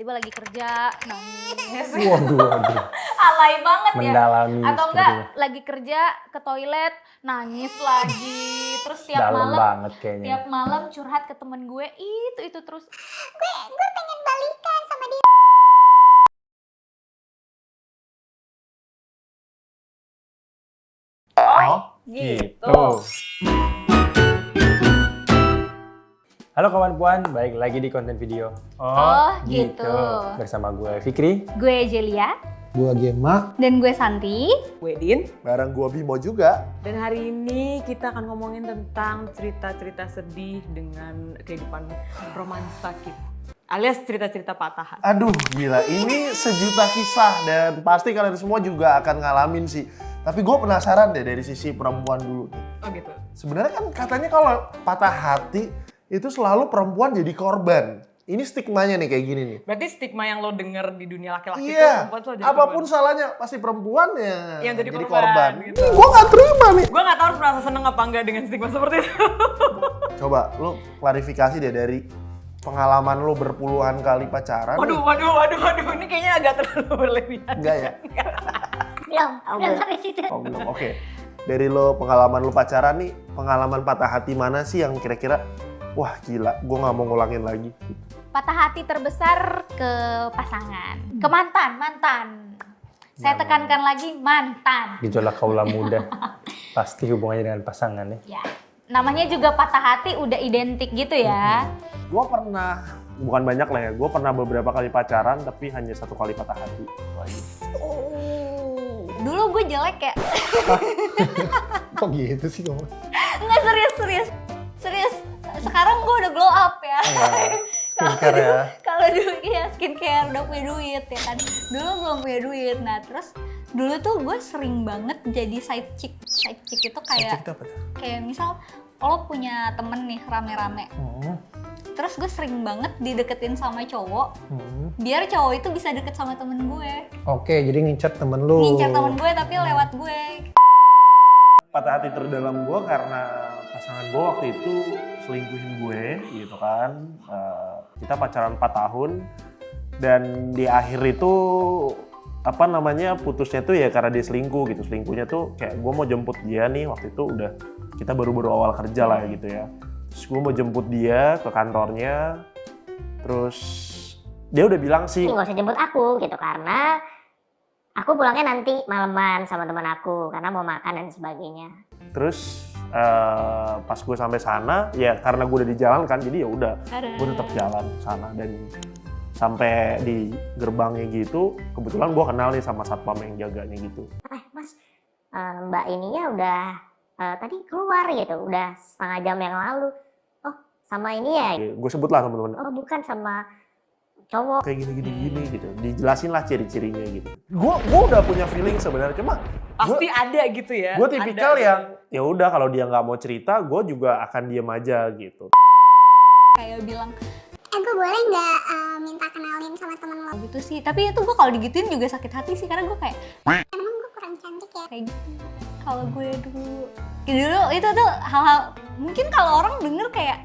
tiba-tiba lagi kerja nangis. Waduh. Alay banget ya. Mendalami. Atau enggak lagi kerja ke toilet nangis lagi. Terus tiap Dalam malam banget kayaknya. tiap malam curhat ke temen gue itu terus. Gue pengen balikan sama dia. Oh, gitu. Halo kawan puan, balik lagi di konten video. Oh, gitu. Bersama gue Fikri. Gue Jelia. Gua Gemma. Dan gue Santi. Gue Din. Bareng gua Bimo juga. Dan hari ini kita akan ngomongin tentang cerita-cerita sedih dengan kehidupan romansa kita. Alias cerita-cerita patah hati. Aduh gila, ini sejuta kisah dan pasti kalian semua juga akan ngalamin sih. Tapi gue penasaran deh dari sisi perempuan dulu. Oh gitu. Sebenarnya kan katanya kalau patah hati itu selalu perempuan jadi korban. Ini stigmanya nih kayak gini nih. Berarti stigma yang lo denger di dunia laki-laki itu Iya, perempuan selalu jadi apapun korban. salahnya pasti perempuan Yang jadi jadi korban, korban. gitu. Gue gak terima nih. Gue gak tau harus merasa seneng apa enggak dengan stigma seperti itu. Coba lu klarifikasi deh dari pengalaman lu berpuluhan kali pacaran. Waduh. Ini kayaknya agak terlalu berlebihan. Enggak ya? Belum sampai situ. Oh belum, oke. Dari lo pengalaman lo pacaran nih, pengalaman patah hati mana sih yang kira-kira wah gila, gue gak mau ngulangin lagi. Patah hati terbesar ke pasangan, ke mantan. Saya tekankan lagi mantan. Gejolak kaula muda. Pasti hubungannya dengan pasangan ya. Ya, namanya juga patah hati udah identik gitu ya. Gue pernah, bukan banyak lah ya, gue pernah beberapa kali pacaran tapi hanya satu kali patah hati. Itu aja. Dulu gue jelek ya. Kok gitu sih kamu? Enggak, serius. Sekarang gue udah glow up ya. Skincare ya. Kalau dulu ya skincare udah punya duit ya kan. Dulu belum punya duit. Nah terus dulu tuh gue sering banget jadi side chick. Side chick itu kayak Cek apa tuh? kayak misal lo punya temen nih rame-rame. Terus gue sering banget dideketin sama cowok. Biar cowok itu bisa deket sama temen gue. Oke, jadi ngincer temen lu. Ngincar temen gue tapi lewat gue. Patah hati terdalam gue karena pasangan gue waktu itu selingkuhin gue gitu kan. Kita pacaran 4 tahun dan di akhir itu putusnya tuh ya karena dia selingkuh gitu. Selingkuhnya tuh kayak gue mau jemput dia nih, waktu itu udah kita baru awal kerja lah ya gitu ya. Terus gue mau jemput dia ke kantornya, terus dia udah bilang sih nggak usah jemput aku gitu karena aku pulangnya nanti malaman sama teman aku karena mau makan dan sebagainya. terus pas gue sampai sana ya karena gue udah di jalan kan, jadi ya udah gue tetap jalan sana dan sampai di gerbangnya gitu kebetulan gue kenal nih sama satpam yang jaganya gitu. Mas, mbak ininya udah tadi keluar gitu, udah setengah jam yang lalu. Oh sama ini ya? Gue sebut lah teman-teman. Oh bukan, sama cowok. Kayak gini gitu, dijelasin lah ciri-cirinya gitu. Gue udah punya feeling sebenarnya, cuma Pasti ada gitu ya. gue tipikal Ada yang gitu. ya udah kalau dia nggak mau cerita, gue juga akan diem aja gitu. Kayak bilang gue boleh nggak minta kenalin sama temen lo? gitu sih. Tapi itu gue kalau digituin juga sakit hati sih karena gue kayak Emang gue kurang cantik ya? kayak gitu. Kalau gue dulu itu tuh hal-hal mungkin kalau orang denger kayak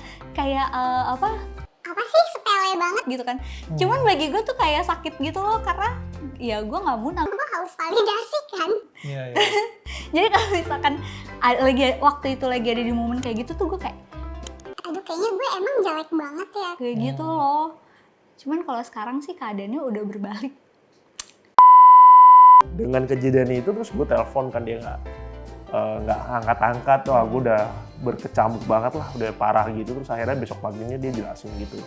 Apa sih sepele banget? gitu kan. Cuman bagi gue tuh kayak sakit gitu loh karena ya gue nggak munafik. Gue haus validasi kan? Iya. Jadi kalau misalkan waktu itu lagi ada di momen kayak gitu tuh gue kayak Aduh kayaknya gue emang jelek banget ya. gitu loh. Cuman kalau sekarang sih keadaannya udah berbalik. Dengan kejadian itu terus gue telepon kan, dia nggak angkat-angkat. Wah gue udah berkecamuk banget lah, udah parah gitu. Terus akhirnya besok paginya dia jelasin gitu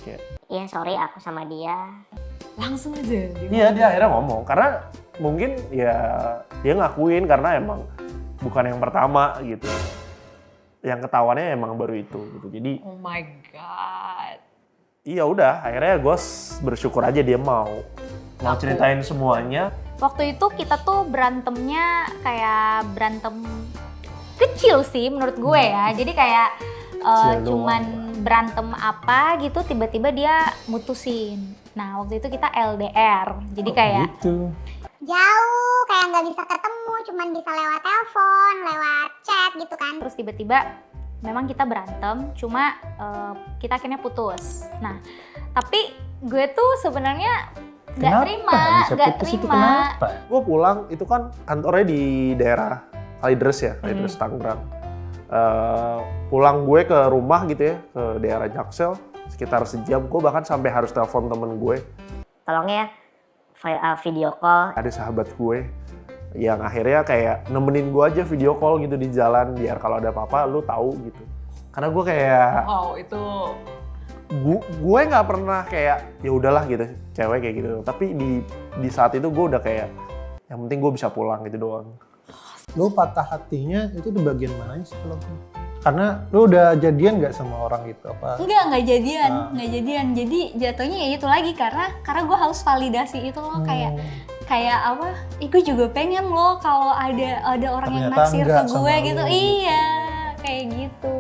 kayak, Iya sorry aku sama dia. Langsung aja. iya dia akhirnya ngomong karena mungkin ya dia ngakuin karena emang bukan yang pertama gitu, yang ketahuannya emang baru itu gitu. Jadi Oh my god. iya udah akhirnya gue bersyukur aja dia mau ceritain semuanya. Waktu itu kita tuh berantemnya kayak berantem kecil sih menurut gue ya. Jadi kayak Kecil cuman doang. berantem apa gitu tiba-tiba dia mutusin. Nah waktu itu kita LDR. Jadi kayak Gitu. Jauh, kayak nggak bisa ketemu, cuman bisa lewat telepon, lewat chat gitu kan. terus tiba-tiba memang kita berantem, cuma kita akhirnya putus. Nah, tapi gue tuh sebenarnya nggak Kenapa terima, bisa nggak putus itu terima. kenapa? Gue pulang itu kan kantornya di daerah Kalideres ya, Kalideres Tangerang. Pulang gue ke rumah gitu ya, ke daerah Jaksel sekitar sejam. Gue bahkan sampai harus telepon temen gue. Tolong ya video call. Ada sahabat gue yang akhirnya kayak nemenin gue aja video call gitu di jalan biar kalau ada apa-apa lu tahu gitu. Karena gue kayak Wow, itu gue nggak pernah kayak ya udahlah gitu cewek kayak gitu. Tapi di saat itu gue udah kayak yang penting gue bisa pulang gitu doang. Lu patah hatinya itu di bagian mananya sih kalau karena lu udah jadian nggak sama orang itu apa? Nggak jadian, nggak jadian. Jadi jatuhnya ya itu lagi karena gue harus validasi itu loh, kayak apa? Gue juga pengen loh kalau ada orang yang Ternyata naksir enggak ke gue sama gitu. lu, Iya, kayak gitu.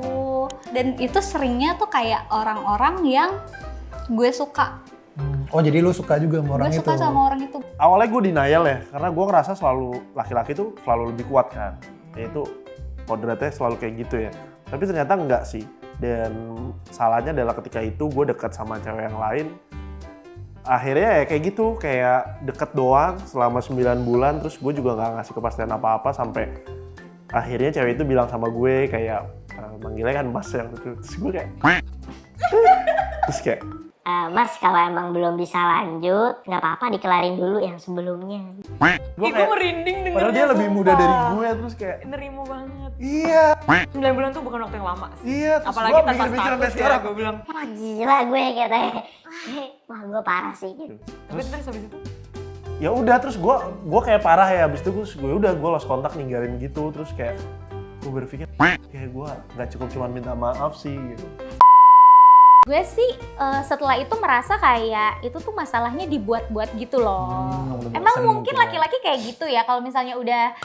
Dan itu seringnya tuh kayak orang-orang yang gue suka. Oh jadi lu suka juga sama orang Gue itu? suka sama orang itu. Awalnya gue denial ya, karena gue ngerasa selalu laki-laki tuh selalu lebih kuat kan. Yaitu kodratnya selalu kayak gitu ya. Tapi ternyata enggak sih. Dan salahnya adalah ketika itu gue dekat sama cewek yang lain. Akhirnya ya kayak gitu, kayak deket doang selama 9 bulan. Terus gue juga gak ngasih kepastian apa-apa sampai akhirnya cewek itu bilang sama gue kayak, manggilnya kan Mas yang itu. Terus gue kayak, terus kayak, Mas kalau emang belum bisa lanjut, nggak apa-apa dikelarin dulu yang sebelumnya. gue gue merinding dengernya. padahal dia lebih muda sumpah. dari gue. Terus kayak, Nerimo banget. iya, 9 bulan tuh bukan waktu yang lama sih. iya. Terus Apalagi gue tanpa mikir-mikir sampai status ya, sekarang. gue bilang. Wah gila gue katanya. Wah gue parah sih. Tapi terus habis itu, Ya udah, terus gue kayak parah ya. Abis itu gue lost kontak ninggalin gitu. Terus kayak gue berpikir kayak gue nggak cukup cuma minta maaf sih gitu. Gue sih setelah itu merasa kayak itu tuh masalahnya dibuat-buat gitu loh. Emang mungkin laki-laki kayak gitu ya, kalau misalnya udah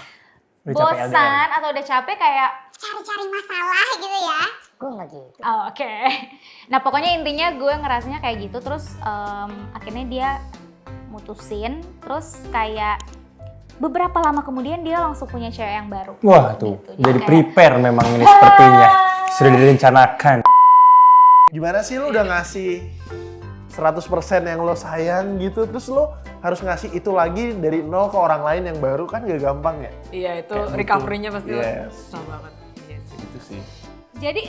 bosan atau udah capek kayak Cari-cari masalah gitu ya. Gue nggak gitu. oh, oke. Nah pokoknya intinya gue ngerasanya kayak gitu, terus akhirnya dia mutusin, terus kayak beberapa lama kemudian dia langsung punya cewek yang baru. Wah tuh, Gitu. jadi kayak, prepare memang ini sepertinya. Sudah direncanakan. Gimana sih lu udah ngasih 100% yang lo sayang gitu, terus lo harus ngasih itu lagi dari nol ke orang lain yang baru, kan gak gampang ya? iya itu Kayak recovery-nya pasti Yes. susah banget. Iya sih. Itu sih. Jadi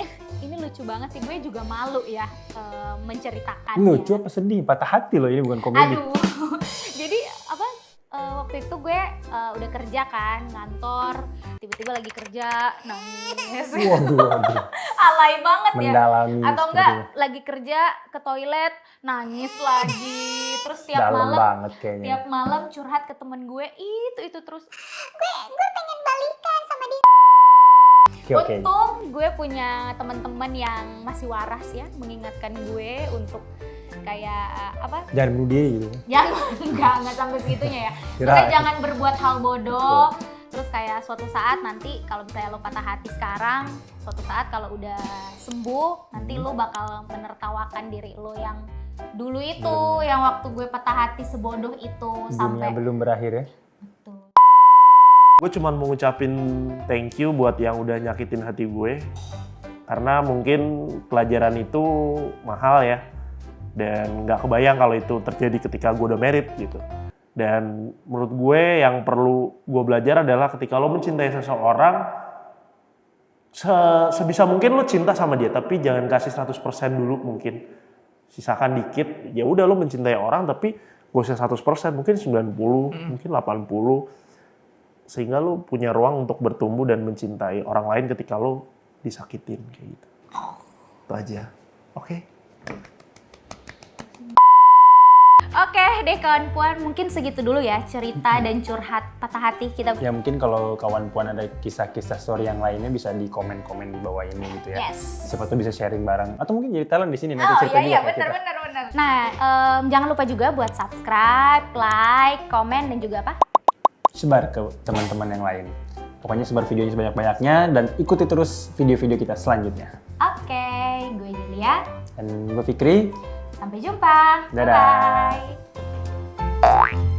ini lucu banget sih, gue juga malu ya menceritakan. Lucu apa sedih? Patah hati loh, ini bukan komedi. Aduh, jadi apa? Waktu itu gue udah kerja kan, ngantor, tiba-tiba lagi kerja nangis. Waduh. Alay banget ya. Mendalami. Atau enggak sepertinya. lagi kerja ke toilet nangis lagi, terus tiap Dalam malam banget kayaknya. tiap malam curhat ke temen gue itu terus. Gue pengen balikan sama dia. Oke. Untung gue punya teman-teman yang masih waras ya, mengingatkan gue untuk kayak apa? Jangan bunuh diri gitu. Jangan enggak sampai segitunya ya. Kirain. Maksudnya jangan berbuat hal bodoh. Terus kayak suatu saat nanti kalau misalnya lo patah hati sekarang, suatu saat kalau udah sembuh, nanti lo bakal menertawakan diri lo yang dulu itu, yang waktu gue patah hati sebodoh itu Dunia sampai belum berakhir ya. betul. Gue cuma mau ngucapin thank you buat yang udah nyakitin hati gue. Karena mungkin pelajaran itu mahal ya. Dan nggak kebayang kalau itu terjadi ketika gue udah married gitu. Dan menurut gue yang perlu gue belajar adalah ketika lo mencintai seseorang, sebisa mungkin lo cinta sama dia, tapi jangan kasih 100% dulu mungkin. Sisakan dikit, ya udah lo mencintai orang tapi gak usah 100%, mungkin 90, mungkin 80. Sehingga lo punya ruang untuk bertumbuh dan mencintai orang lain ketika lo disakitin kayak gitu. Itu aja. Oke. Oke deh kawan puan, mungkin segitu dulu ya cerita dan curhat patah hati kita. Ya mungkin kalau kawan puan ada kisah-kisah story yang lainnya bisa di komen-komen di bawah ini gitu ya. Yes. Siapa tuh bisa sharing bareng atau mungkin jadi talent di sini nanti Oh cerita iya juga ke kita. benar. Nah jangan lupa juga buat subscribe, like, komen dan juga apa? Sebar ke teman-teman yang lain. Pokoknya sebar videonya sebanyak-banyaknya dan ikuti terus video-video kita selanjutnya. Oke, gue Julia. Dan gue Fikri. Sampai jumpa. Dadah. Bye.